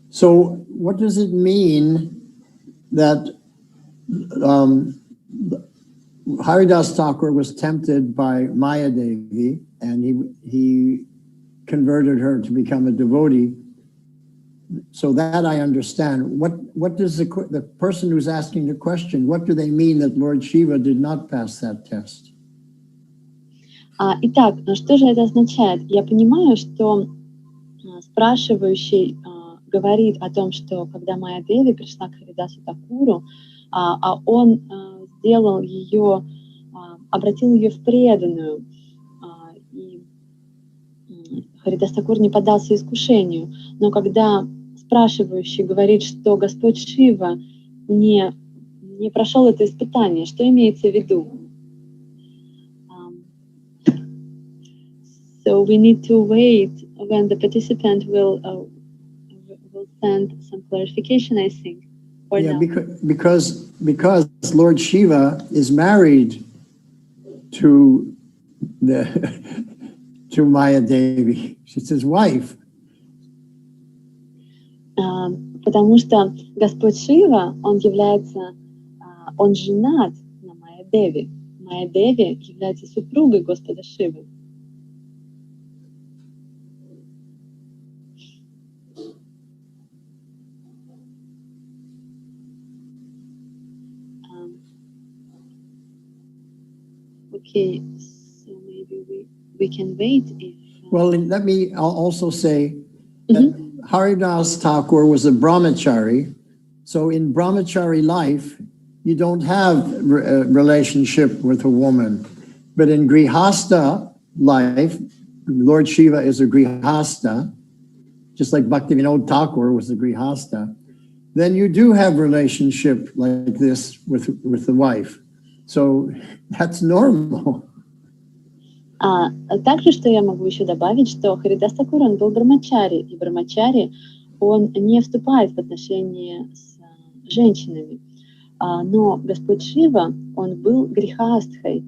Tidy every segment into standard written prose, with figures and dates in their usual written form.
So what does it mean that Haridас Thakur was tempted by Maya Devi and he converted her to become a devotee? So that I understand. What does the person who's asking the question, what do they mean that Lord Shiva did not pass that test? Итак, что же это означает? Я понимаю, что спрашивающий говорит о том, что когда Майя Деви пришла к Харидасу Тхакуру, он сделал ее, обратил ее в преданную, и Харидас Тхакур не поддался искушению. Но когда спрашивающий говорит, что Господь Шива не прошел это испытание, что имеется в виду? So we need to wait when the participant will send some clarification, I think. Yeah, because Lord Shiva is married to Maya Devi. She's his wife. Потому что Господь Шива, он женат на Майя Деви. Майя Деви является супругой Господа Шивы. Okay, so maybe we can wait if... Well, let me also say that Haridás Thakur was a brahmachari. So in brahmachari life, you don't have a relationship with a woman. But in grihasta life, Lord Shiva is a grihasta, just like Bhaktivinoda Thakur was a grihasta. Then you do have relationship like this with the wife. So that's normal. Также, что я могу еще добавить, что Харидас Тхакур, он был брамачари, и брамачари, он не вступает в отношения с женщинами. Но Господь Шива, он был грихастхой,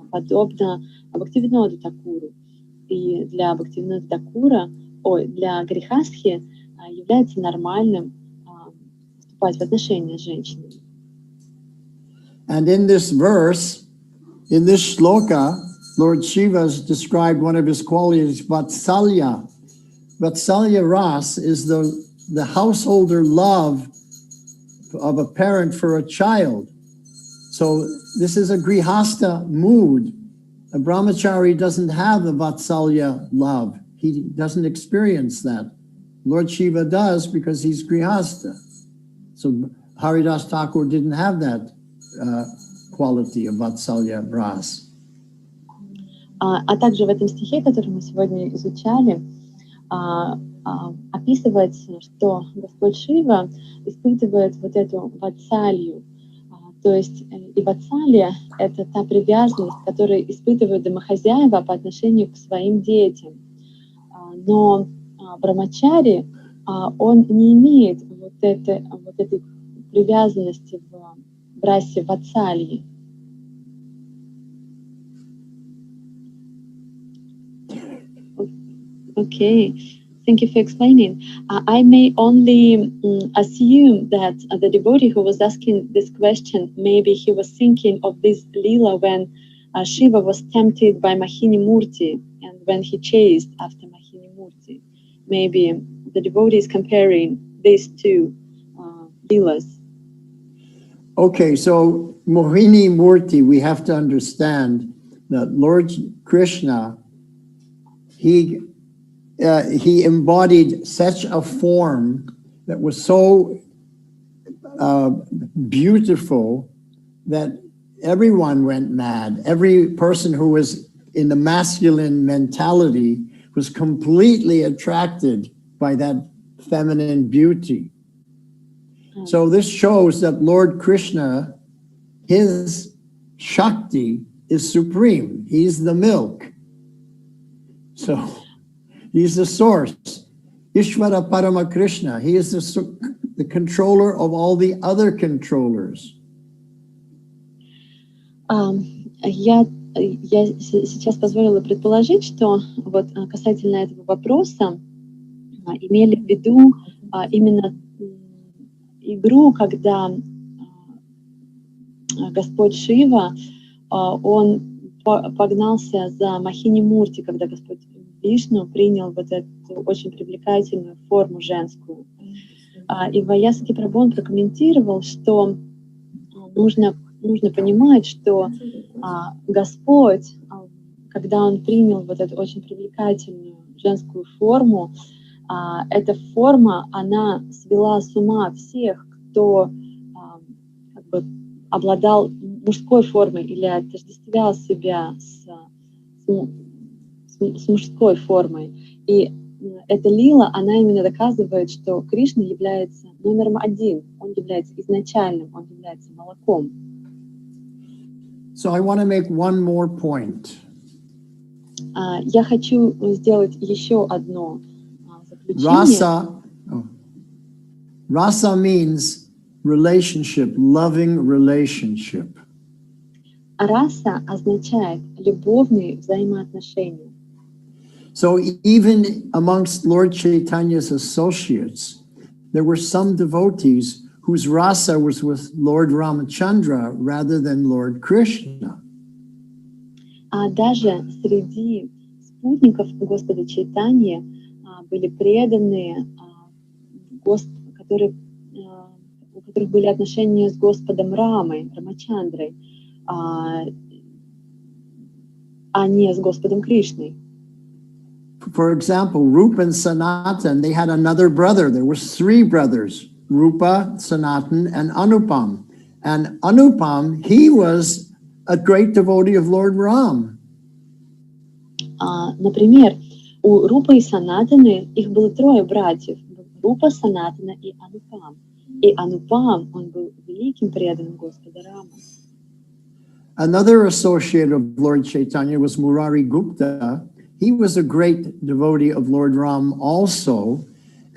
подобно Бхактивиноду Тхакуру. И для Бхактивинода Тхакура, для грихастхи является нормальным вступать в отношения с женщинами. And in this verse, in this shloka, Lord Shiva has described one of his qualities, Vatsalya. Vatsalya Ras is the householder love of a parent for a child. So this is a grihasta mood. A brahmachari doesn't have the Vatsalya love. He doesn't experience that. Lord Shiva does because he's grihasta. So Haridás Thakur didn't have that quality of Vatsalya Ras. А также в этом стихе, который мы сегодня изучали, описывается, что Господь Шива испытывает вот эту ватсалью. То есть и ватсалия — это та привязанность, которую испытывают домохозяева по отношению к своим детям. Но брамачари, он не имеет вот этой привязанности в расе ватсалии. Okay, thank you for explaining. I may only assume that the devotee who was asking this question, maybe he was thinking of this lila when Shiva was tempted by Mahini Murti and when he chased after Mahini Murti. Maybe the devotee is comparing these two lilas. Okay, so Mohini Murti, we have to understand that Lord Krishna, he embodied such a form that was so beautiful that everyone went mad. Every person who was in the masculine mentality was completely attracted by that feminine beauty. So this shows that Lord Krishna, his Shakti is supreme. He's the milk. So he's the source. Ishvara Parama Krishna. He is the controller of all the other controllers. Я сейчас позволила предположить, что вот касательно этого вопроса имели в виду именно игру, когда Господь Шива, он погнался за Махини Мурти, когда Господь Вишну принял вот эту очень привлекательную форму женскую. И Ваясаки Прабhu он прокомментировал, что нужно понимать, что Господь, когда Он принял вот эту очень привлекательную женскую форму, эта форма, она свела с ума всех, кто как бы обладал мужской формой или отождествлял себя с мужской формой. И эта лила, она именно доказывает, что Кришна является номером один, он является изначальным, он является молоком. So I want to make one more point. Я хочу сделать еще одно заключение. Rasa means relationship, loving relationship. Раса означает любовные взаимоотношения. So even amongst Lord Chaitanya's associates, there were some devotees whose rasa was with Lord Ramachandra rather than Lord Krishna. А даже среди спутников Господа Чайтаньи были преданные, у которых были отношения с Господом Рамой, Рамачандрой, а не с Господом Кришной. For example, Rupa and Sanatan, they had another brother. There were three brothers, Rupa, Sanatan, and Anupam. And Anupam, he was a great devotee of Lord Ram. Например, у Рупы и Санатаны, их было трое братьев. Рупа, Санатана и Анупам. И Анупам, он был великим преданным Господа Рама. Another associate of Lord Chaitanya was Murari Gupta. He was a great devotee of Lord Ram also.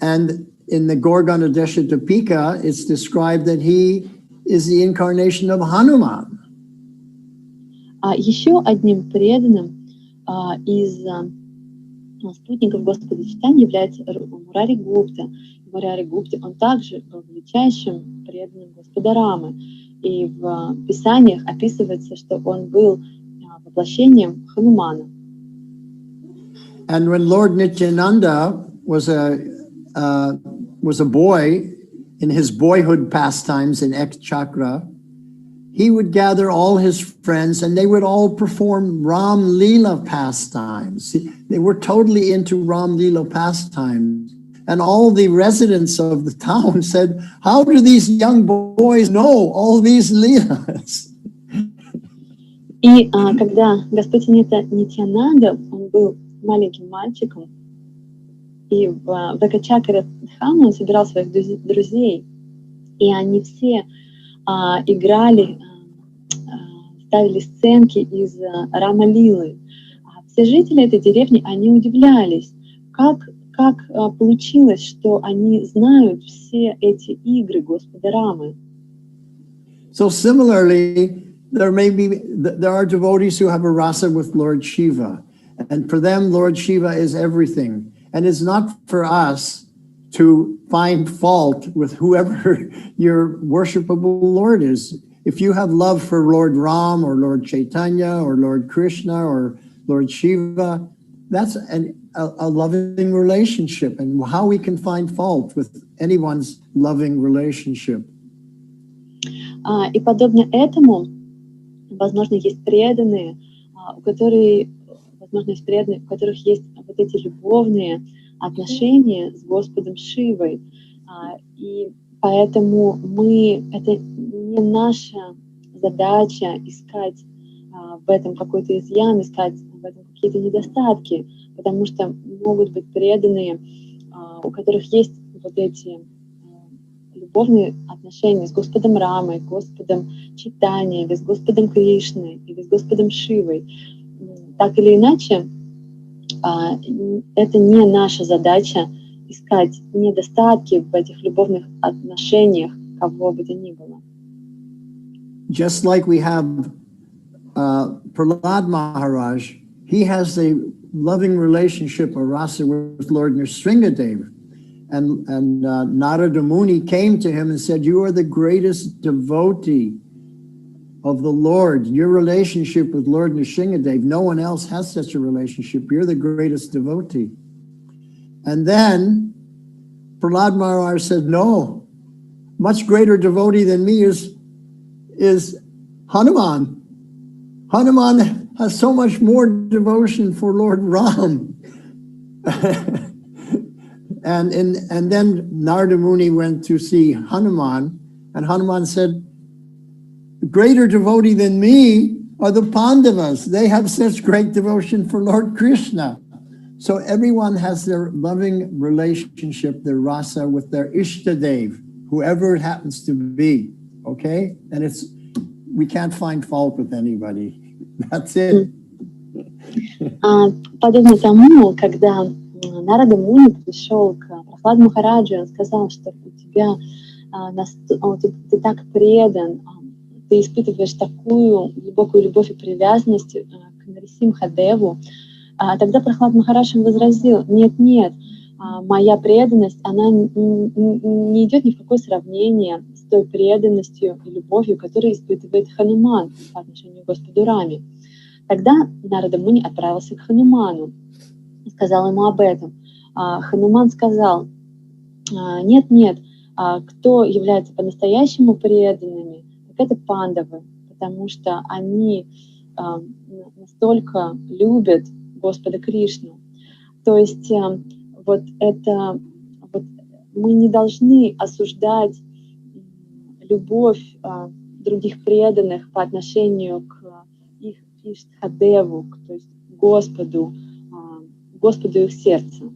And in the Gorganadesha Dipika, it's described that he is the incarnation of Hanuman. Еще одним преданным из спутников Господа Чайтаньи является Мурари Гупта. Мурари Гупта, он также был величайшим преданным Господа Рамы. И в Писаниях описывается, что он был воплощением Ханумана. And when Lord Nityananda was a boy in his boyhood pastimes in Ekchakra, he would gather all his friends and they would all perform Ram Leela pastimes. They were totally into Ram Leela pastimes. And all the residents of the town said, how do these young boys know all these Leelas? И когда Господь Нитьянанда, он был маленьким мальчиком, и в Экачакре Дхаму он собирал своих друзей, и они все играли, ставили сценки из Рама-лилы. Все жители этой деревни, они удивлялись, как получилось, что они знают все эти игры Господа Рамы. So similarly, there are devotees who have a rasa with Lord Shiva. And for them, Lord Shiva is everything. And it's not for us to find fault with whoever your worshipable Lord is. If you have love for Lord Ram or Lord Chaitanya or Lord Krishna or Lord Shiva, that's a loving relationship. And how we can find fault with anyone's loving relationship. И подобно этому, возможно, есть преданные, у которых есть вот эти любовные отношения с Господом Шивой. И поэтому это не наша задача искать в этом какой-то изъян, искать в этом какие-то недостатки, потому что могут быть преданные, у которых есть вот эти любовные отношения с Господом Рамой, Господом Чайтаньей, или с Господом Кришной, или с Господом Шивой. Так или иначе, это не наша задача искать недостатки в этих любовных отношениях, кого бы то ни было. Just like we have Prahlad Maharaj, he has a loving relationship, a rasa with Lord Nrsingadev. Narada Muni came to him and said, "You are the greatest devotee of the Lord. Your relationship with Lord Nrsingadev, no one else has such a relationship. You're the greatest devotee." And then Prahlad Maharaj said, "No, much greater devotee than me is Hanuman. Hanuman has so much more devotion for Lord Ram." and then Narada Muni went to see Hanuman, and Hanuman said, "Greater devotee than me are the Pandavas. They have such great devotion for Lord Krishna." So everyone has their loving relationship, their rasa, with their Ishtadev, whoever it happens to be, okay? And we can't find fault with anybody. That's it. Подобно тому, когда Нарада Муни пришел к Прахладу Махараджу, он сказал, что ты так предан, ты испытываешь такую глубокую любовь и привязанность к Нарисимхадеву. Тогда Прахлад Махарадж возразил: нет, моя преданность, она не идет ни в какое сравнение с той преданностью и любовью, которую испытывает Хануман по отношению к Господу Раме. Тогда Нарада Муни отправился к Хануману и сказал ему об этом. Хануман сказал: нет, кто является по-настоящему преданными, так это пандавы, потому что они настолько любят Господа Кришну. То есть мы не должны осуждать любовь других преданных по отношению к их Иштхадеву, то есть Господу их сердца.